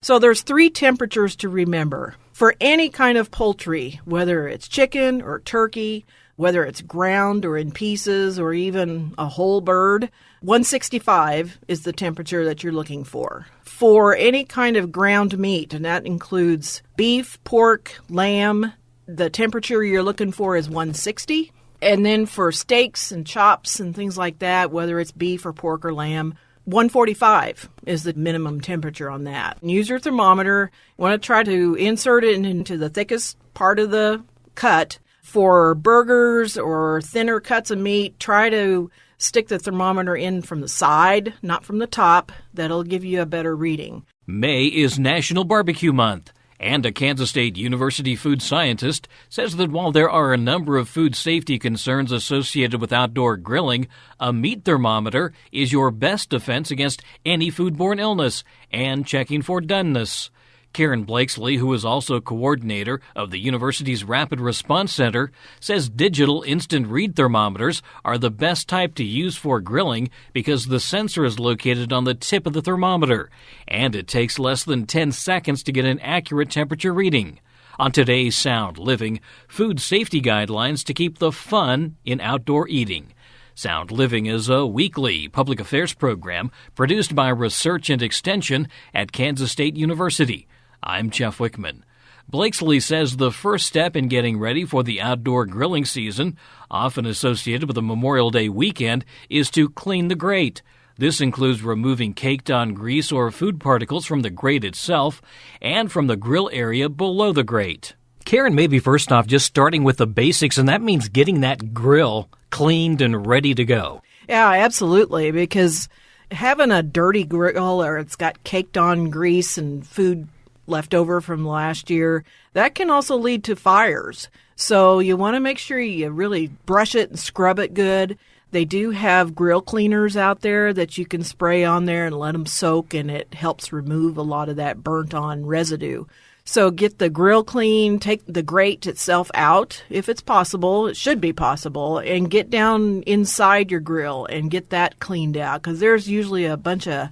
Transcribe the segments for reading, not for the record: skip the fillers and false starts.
So there's 3 temperatures to remember. For any kind of poultry, whether it's chicken or turkey, whether it's ground or in pieces or even a whole bird, 165 is the temperature that you're looking for. For any kind of ground meat, and that includes beef, pork, lamb, the temperature you're looking for is 160. And then for steaks and chops and things like that, whether it's beef or pork or lamb, 145 is the minimum temperature on that. Use your thermometer. You want to try to insert it into the thickest part of the cut. For burgers or thinner cuts of meat, try to stick the thermometer in from the side, not from the top. That'll give you a better reading. May is National Barbecue Month. And a Kansas State University food scientist says that while there are a number of food safety concerns associated with outdoor grilling, a meat thermometer is your best defense against any foodborne illness and checking for doneness. Karen Blakeslee, who is also coordinator of the university's Rapid Response Center, says digital instant read thermometers are the best type to use for grilling because the sensor is located on the tip of the thermometer, and it takes less than 10 seconds to get an accurate temperature reading. On today's Sound Living, food safety guidelines to keep the fun in outdoor eating. Sound Living is a weekly public affairs program produced by Research and Extension at Kansas State University. I'm Jeff Wichman. Blakeslee says the first step in getting ready for the outdoor grilling season, often associated with a Memorial Day weekend, is to clean the grate. This includes removing caked-on grease or food particles from the grate itself and from the grill area below the grate. Karen, maybe first off, just starting with the basics, and that means getting that grill cleaned and ready to go. Yeah, absolutely, because having a dirty grill or it's got caked-on grease and food left over from last year, that can also lead to fires. So you want to make sure you really brush it and scrub it good. They do have grill cleaners out there that you can spray on there and let them soak, and it helps remove a lot of that burnt-on residue. So get the grill clean, take the grate itself out, if it's possible. It should be possible, and get down inside your grill and get that cleaned out, because there's usually a bunch of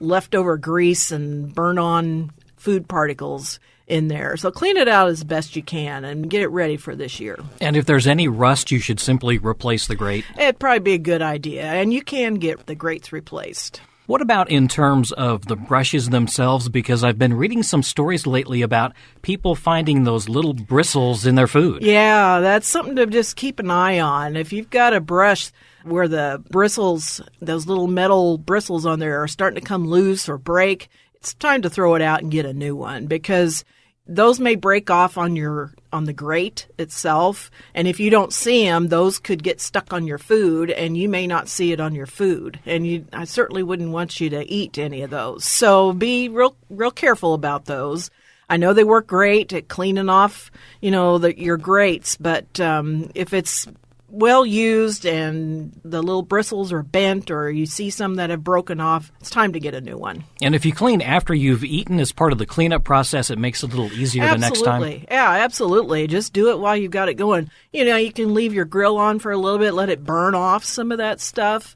leftover grease and burn-on food particles in there. So clean it out as best you can and get it ready for this year. And if there's any rust, you should simply replace the grate? It'd probably be a good idea, and you can get the grates replaced. What about in terms of the brushes themselves? Because I've been reading some stories lately about people finding those little bristles in their food. Yeah, that's something to just keep an eye on. If you've got a brush where the bristles, those little metal bristles on there are starting to come loose or break, it's time to throw it out and get a new one, because those may break off on the grate itself, and if you don't see them, those could get stuck on your food, and you may not see it on your food. And I certainly wouldn't want you to eat any of those. So be real careful about those. I know they work great at cleaning off, your grates, but if it's well used and the little bristles are bent or you see some that have broken off, it's time to get a new one. And if you clean after you've eaten as part of the cleanup process, it makes it a little easier the next time. Yeah, absolutely. Just do it while you've got it going. You can leave your grill on for a little bit, let it burn off some of that stuff.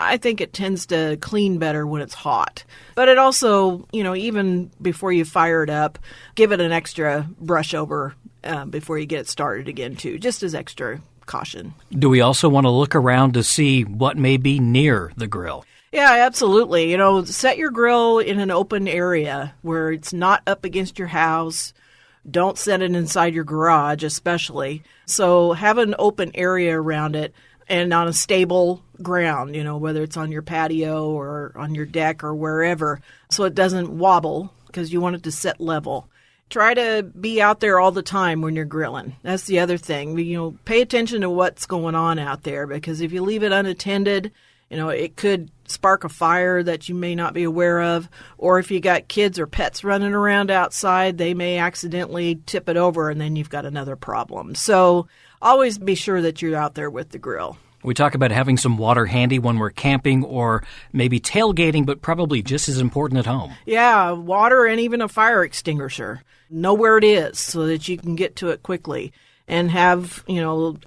I think it tends to clean better when it's hot. But it also, even before you fire it up, give it an extra brush over before you get it started again, too, just as extra caution. Do we also want to look around to see what may be near the grill? Yeah, absolutely. Set your grill in an open area where it's not up against your house. Don't set it inside your garage, especially. So have an open area around it and on a stable ground, whether it's on your patio or on your deck or wherever, so it doesn't wobble, because you want it to set level. Try to be out there all the time when you're grilling. That's the other thing. Pay attention to what's going on out there, because if you leave it unattended, it could spark a fire that you may not be aware of. Or if you got kids or pets running around outside, they may accidentally tip it over, and then you've got another problem. So always be sure that you're out there with the grill. We talk about having some water handy when we're camping or maybe tailgating, but probably just as important at home. Yeah, water and even a fire extinguisher. Know where it is so that you can get to it quickly, and have,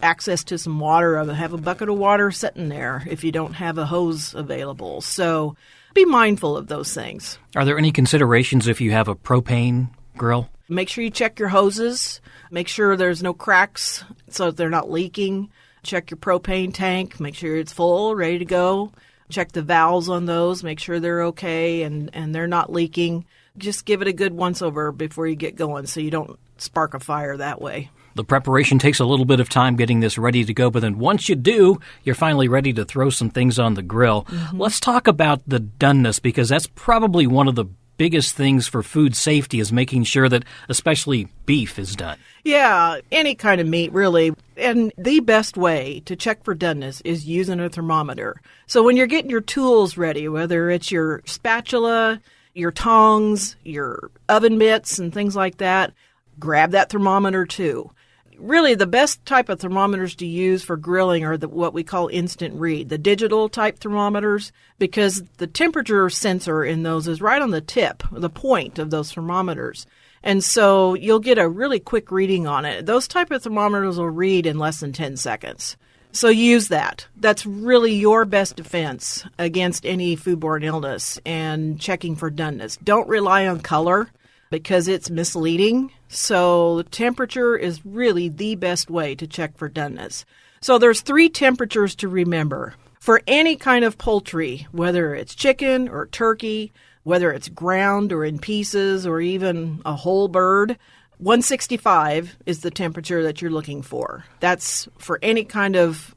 access to some water. Have a bucket of water sitting there if you don't have a hose available. So be mindful of those things. Are there any considerations if you have a propane grill? Make sure you check your hoses. Make sure there's no cracks so that they're not leaking. Check your propane tank. Make sure it's full, ready to go. Check the valves on those. Make sure they're okay and they're not leaking. Just give it a good once-over before you get going so you don't spark a fire that way. The preparation takes a little bit of time getting this ready to go, but then once you do, you're finally ready to throw some things on the grill. Mm-hmm. Let's talk about the doneness, because that's probably one of the biggest things for food safety, is making sure that especially beef is done. Yeah, any kind of meat, really. And the best way to check for doneness is using a thermometer. So when you're getting your tools ready, whether it's your spatula, your tongs, your oven mitts, and things like that, grab that thermometer too. Really, the best type of thermometers to use for grilling are what we call instant read, the digital type thermometers, because the temperature sensor in those is right on the tip, the point of those thermometers. And so you'll get a really quick reading on it. Those type of thermometers will read in less than 10 seconds. So use that. That's really your best defense against any foodborne illness and checking for doneness. Don't rely on color because it's misleading. So temperature is really the best way to check for doneness. So there's 3 temperatures to remember. For any kind of poultry, whether it's chicken or turkey, whether it's ground or in pieces or even a whole bird, 165 is the temperature that you're looking for. That's for any kind of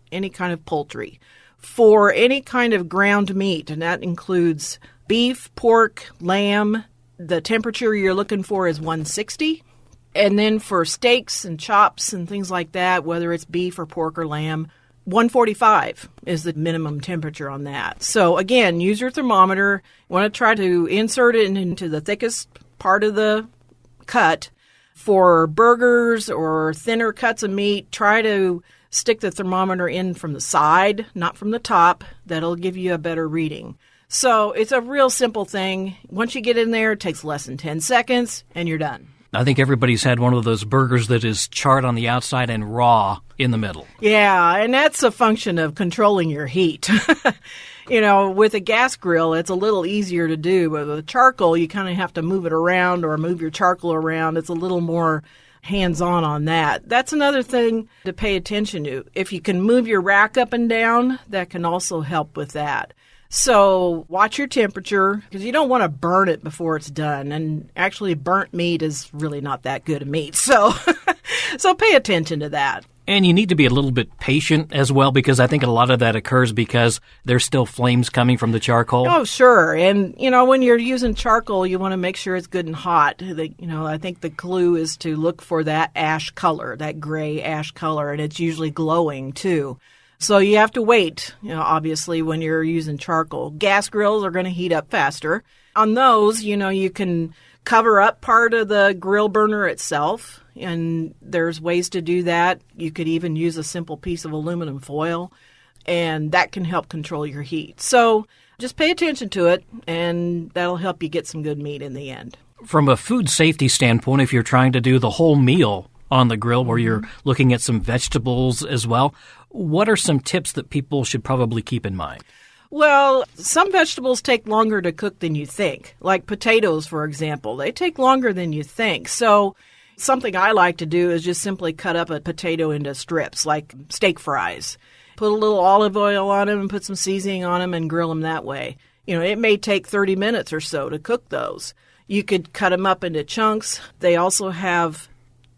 poultry. For any kind of ground meat, and that includes beef, pork, lamb, the temperature you're looking for is 160. And then for steaks and chops and things like that, whether it's beef or pork or lamb, 145 is the minimum temperature on that. So again, use your thermometer. You want to try to insert it into the thickest part of the cut. For burgers or thinner cuts of meat, try to stick the thermometer in from the side, not from the top. That'll give you a better reading. So it's a real simple thing. Once you get in there, it takes less than 10 seconds, and you're done. I think everybody's had one of those burgers that is charred on the outside and raw in the middle. Yeah, and that's a function of controlling your heat. With a gas grill, it's a little easier to do. But with charcoal, you kind of have to move it around or move your charcoal around. It's a little more hands-on that. That's another thing to pay attention to. If you can move your rack up and down, that can also help with that. So watch your temperature, because you don't want to burn it before it's done. And actually, burnt meat is really not that good a meat. So pay attention to that. And you need to be a little bit patient as well, because I think a lot of that occurs because there's still flames coming from the charcoal. Oh, sure. And, when you're using charcoal, you want to make sure it's good and hot. I think the clue is to look for that ash color, that gray ash color, and it's usually glowing too. So you have to wait, obviously, when you're using charcoal. Gas grills are going to heat up faster. On those, you can cover up part of the grill burner itself, and there's ways to do that. You could even use a simple piece of aluminum foil, and that can help control your heat. So just pay attention to it, and that'll help you get some good meat in the end. From a food safety standpoint, if you're trying to do the whole meal on the grill where you're looking at some vegetables as well, what are some tips that people should probably keep in mind? Well, some vegetables take longer to cook than you think, like potatoes, for example. They take longer than you think. So something I like to do is just simply cut up a potato into strips, like steak fries. Put a little olive oil on them and put some seasoning on them and grill them that way. It may take 30 minutes or so to cook those. You could cut them up into chunks. They also have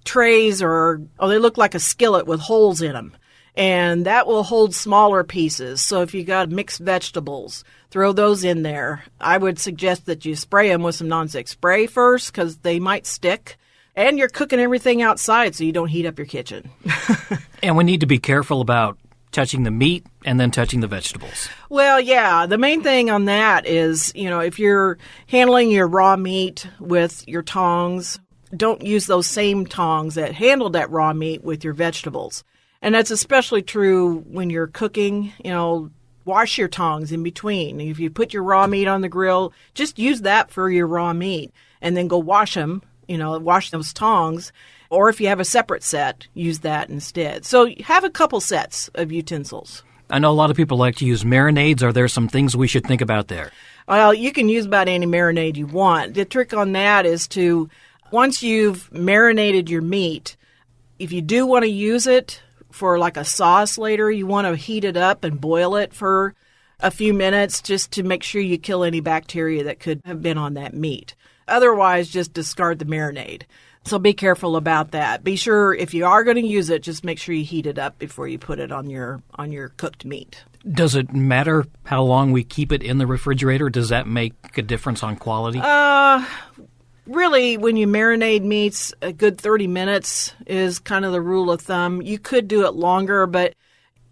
trays they look like a skillet with holes in them. And that will hold smaller pieces. So if you got mixed vegetables, throw those in there. I would suggest that you spray them with some nonstick spray first, because they might stick. And you're cooking everything outside, so you don't heat up your kitchen. And we need to be careful about touching the meat and then touching the vegetables. Well, yeah, the main thing on that is, if you're handling your raw meat with your tongs, don't use those same tongs that handled that raw meat with your vegetables. And that's especially true when you're cooking. Wash your tongs in between. If you put your raw meat on the grill, just use that for your raw meat and then go wash them, wash those tongs. Or if you have a separate set, use that instead. So have a couple sets of utensils. I know a lot of people like to use marinades. Are there some things we should think about there? Well, you can use about any marinade you want. The trick on that is to, once you've marinated your meat, if you do want to use it for like a sauce later, you want to heat it up and boil it for a few minutes just to make sure you kill any bacteria that could have been on that meat. Otherwise, just discard the marinade. So be careful about that. Be sure if you are going to use it, just make sure you heat it up before you put it on your cooked meat. Does it matter how long we keep it in the refrigerator? Does that make a difference on quality? Really, when you marinate meats, a good 30 minutes is kind of the rule of thumb. You could do it longer, but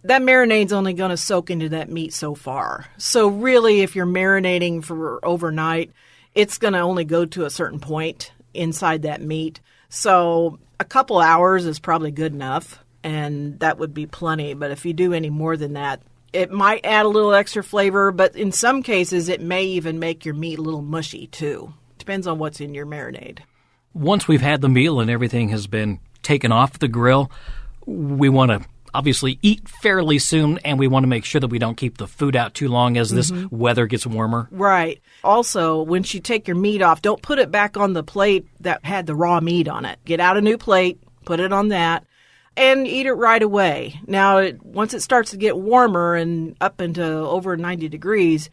that marinade's only going to soak into that meat so far. So really, if you're marinating for overnight, it's going to only go to a certain point inside that meat. So a couple hours is probably good enough, and that would be plenty. But if you do any more than that, it might add a little extra flavor, but in some cases, it may even make your meat a little mushy, too. Depends on what's in your marinade. Once we've had the meal and everything has been taken off the grill, we want to obviously eat fairly soon, and we want to make sure that we don't keep the food out too long as this weather gets warmer. Right. Also, once you take your meat off, don't put it back on the plate that had the raw meat on it. Get out a new plate, put it on that, and eat it right away. Now, once it starts to get warmer and up into over 90 degrees,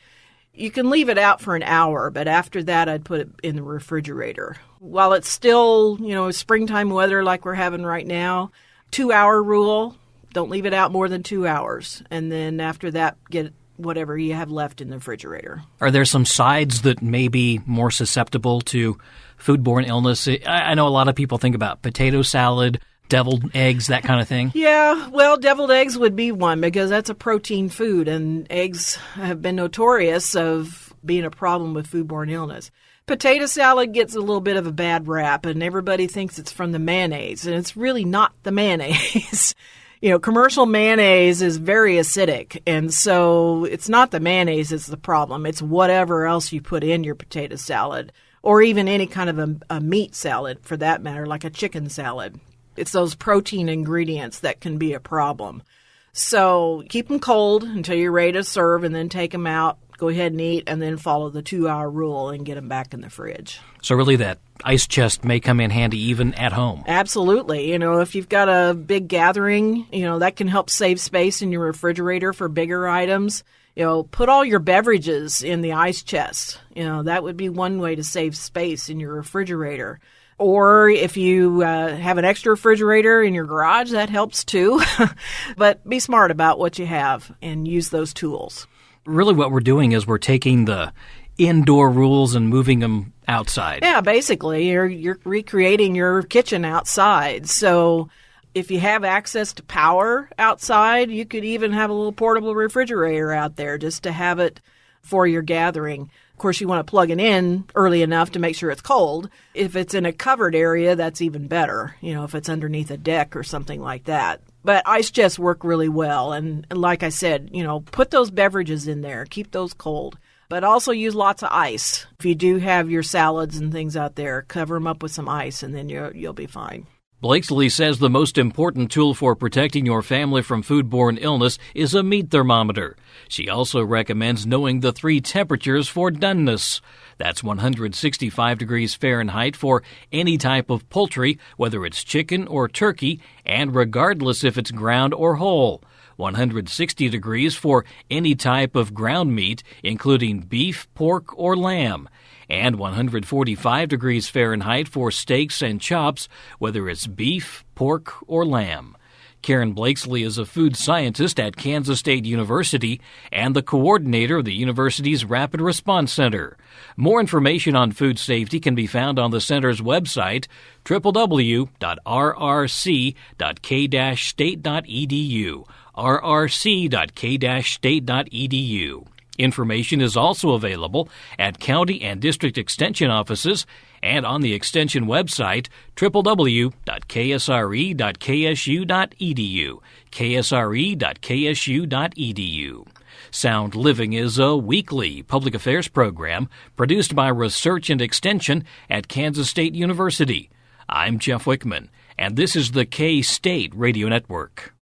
you can leave it out for an hour, but after that, I'd put it in the refrigerator. While it's still, springtime weather like we're having right now, 2-hour rule, don't leave it out more than 2 hours. And then after that, get whatever you have left in the refrigerator. Are there some sides that may be more susceptible to foodborne illness? I know a lot of people think about potato salad, deviled eggs, that kind of thing. Yeah, well, deviled eggs would be one because that's a protein food, and eggs have been notorious of being a problem with foodborne illness. Potato salad gets a little bit of a bad rap, and everybody thinks it's from the mayonnaise, and it's really not the mayonnaise. Commercial mayonnaise is very acidic, and so it's not the mayonnaise that's the problem. It's whatever else you put in your potato salad, or even any kind of a meat salad, for that matter, like a chicken salad. It's those protein ingredients that can be a problem. So keep them cold until you're ready to serve, and then take them out, go ahead and eat, and then follow the 2-hour rule and get them back in the fridge. So really that ice chest may come in handy even at home. Absolutely. If you've got a big gathering, that can help save space in your refrigerator for bigger items. Put all your beverages in the ice chest. That would be one way to save space in your refrigerator. Or if you have an extra refrigerator in your garage, that helps too. But be smart about what you have and use those tools. Really what we're doing is we're taking the indoor rules and moving them outside. Yeah, basically, you're recreating your kitchen outside. So if you have access to power outside, you could even have a little portable refrigerator out there just to have it for your gathering. Of course, you want to plug it in early enough to make sure it's cold. If it's in a covered area, that's even better, if it's underneath a deck or something like that. But ice chests work really well. And like I said, put those beverages in there. Keep those cold. But also use lots of ice. If you do have your salads and things out there, cover them up with some ice, and then you'll be fine. Blakeslee says the most important tool for protecting your family from foodborne illness is a meat thermometer. She also recommends knowing the 3 temperatures for doneness. That's 165 degrees Fahrenheit for any type of poultry, whether it's chicken or turkey, and regardless if it's ground or whole. 160 degrees for any type of ground meat, including beef, pork, or lamb. And 145 degrees Fahrenheit for steaks and chops, whether it's beef, pork, or lamb. Karen Blakeslee is a food scientist at Kansas State University and the coordinator of the university's Rapid Response Center. More information on food safety can be found on the center's website, www.rrc.k-state.edu, rrc.k-state.edu. Information is also available at county and district extension offices and on the extension website, www.ksre.ksu.edu, ksre.ksu.edu. Sound Living is a weekly public affairs program produced by Research and Extension at Kansas State University. I'm Jeff Wichman, and this is the K-State Radio Network.